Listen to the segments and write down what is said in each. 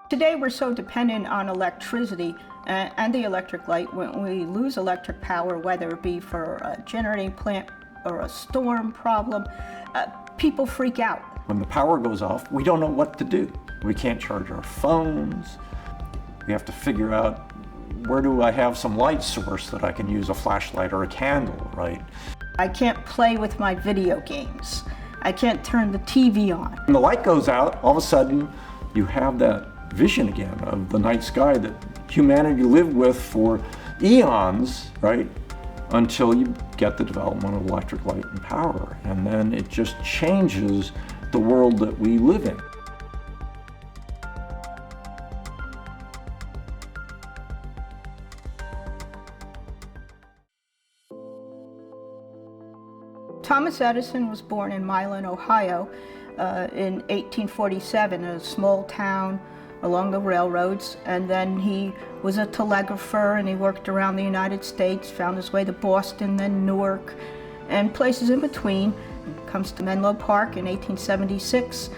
Today we're so dependent on electricity and the electric light. When we lose electric power, whether it be for a generating plant or a storm problem, people freak out. When the power goes off, we don't know what to do. We can't charge our phones. We have to figure out, where do I have some light source that I can use a flashlight or a candle, right? I can't play with my video games. I can't turn the TV on. When the light goes out, all of a sudden you have that vision again of the night sky that humanity lived with for eons, right? Until you get the development of electric light and power. And then it just changes the world that we live in. Thomas Edison was born in Milan, Ohio in 1847, in a small town along the railroads, and then he was a telegrapher and he worked around the United States, found his way to Boston, then Newark, and places in between. Comes to Menlo Park in 1876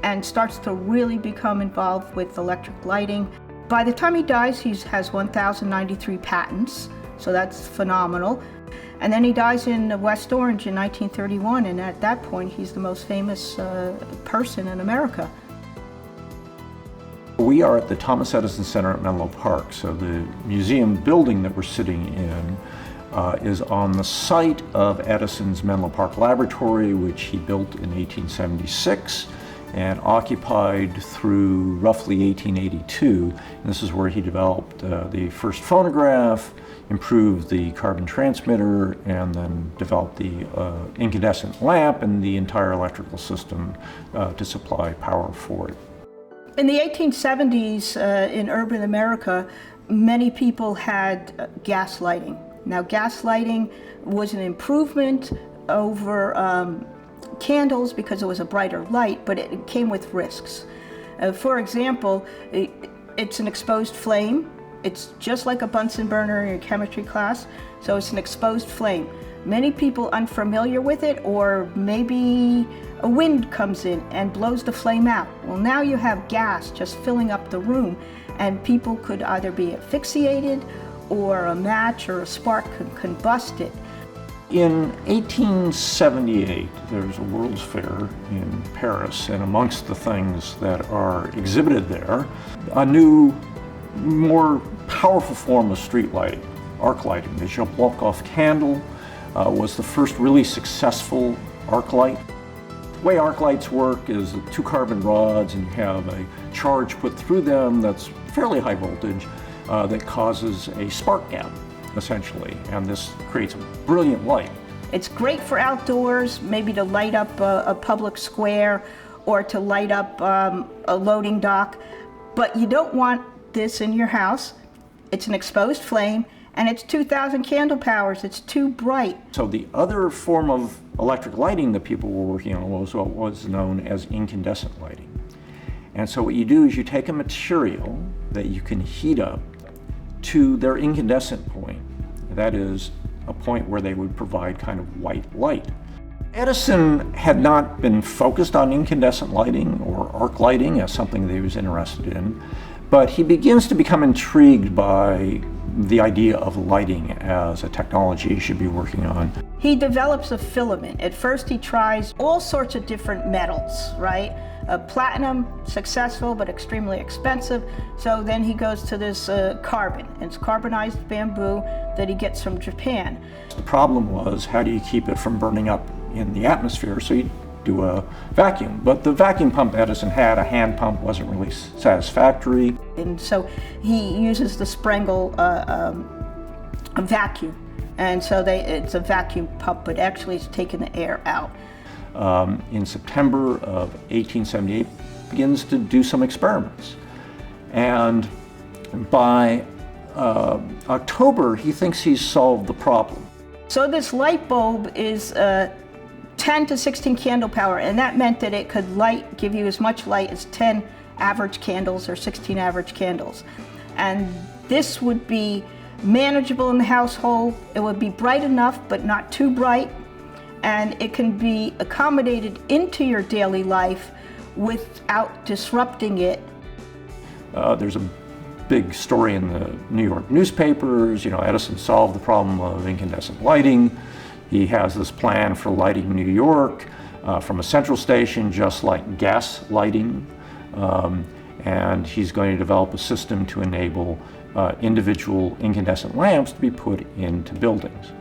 and starts to really become involved with electric lighting. By the time he dies, he has 1,093 patents, so that's phenomenal. And then he dies in West Orange in 1931, and at that point he's the most famous person in America. We are at the Thomas Edison Center at Menlo Park, so the museum building that we're sitting in is on the site of Edison's Menlo Park laboratory, which he built in 1876 and occupied through roughly 1882. And this is where he developed the first phonograph, improved the carbon transmitter, and then developed the incandescent lamp and the entire electrical system to supply power for it. In the 1870s, in urban America, many people had gas lighting. Now, gas lighting was an improvement over candles because it was a brighter light, but it came with risks. For example, it's an exposed flame. It's just like a Bunsen burner in your chemistry class, so it's an exposed flame. Many people unfamiliar with it, or maybe a wind comes in and blows the flame out. Well, now you have gas just filling up the room, and people could either be asphyxiated or a match or a spark could combust it. In 1878, there's a World's Fair in Paris, and amongst the things that are exhibited there, a new, more powerful form of street lighting, arc lighting. The walk-off candle was the first really successful arc light. The way arc lights work is 2 carbon rods, and you have a charge put through them that's fairly high voltage that causes a spark gap, essentially, and this creates a brilliant light. It's great for outdoors, maybe to light up a public square or to light up a loading dock, but you don't want this in your house. It's an exposed flame, and it's 2,000 candle powers. It's too bright. So the other form of electric lighting that people were working on was what was known as incandescent lighting. And so what you do is you take a material that you can heat up to their incandescent point. That is a point where they would provide kind of white light. Edison had not been focused on incandescent lighting or arc lighting as something that he was interested in, but he begins to become intrigued by the idea of lighting as a technology he should be working on. He develops a filament. At first he tries all sorts of different metals, right? Platinum, successful but extremely expensive. So then he goes to this carbon. It's carbonized bamboo that he gets from Japan. The problem was, how do you keep it from burning up in the atmosphere? So you do a vacuum. But the vacuum pump Edison had, a hand pump, wasn't really satisfactory. And so he uses the Sprengel vacuum. And so it's a vacuum pump, but actually it's taking the air out. In September of 1878, begins to do some experiments. And by October, he thinks he's solved the problem. So this light bulb is 10 to 16 candle power, and that meant that it could give you as much light as 10 average candles or 16 average candles. And this would be manageable in the household. It would be bright enough, but not too bright. And it can be accommodated into your daily life without disrupting it. There's a big story in the New York newspapers. Edison solved the problem of incandescent lighting. He has this plan for lighting New York from a central station, just like gas lighting. And he's going to develop a system to enable individual incandescent lamps to be put into buildings.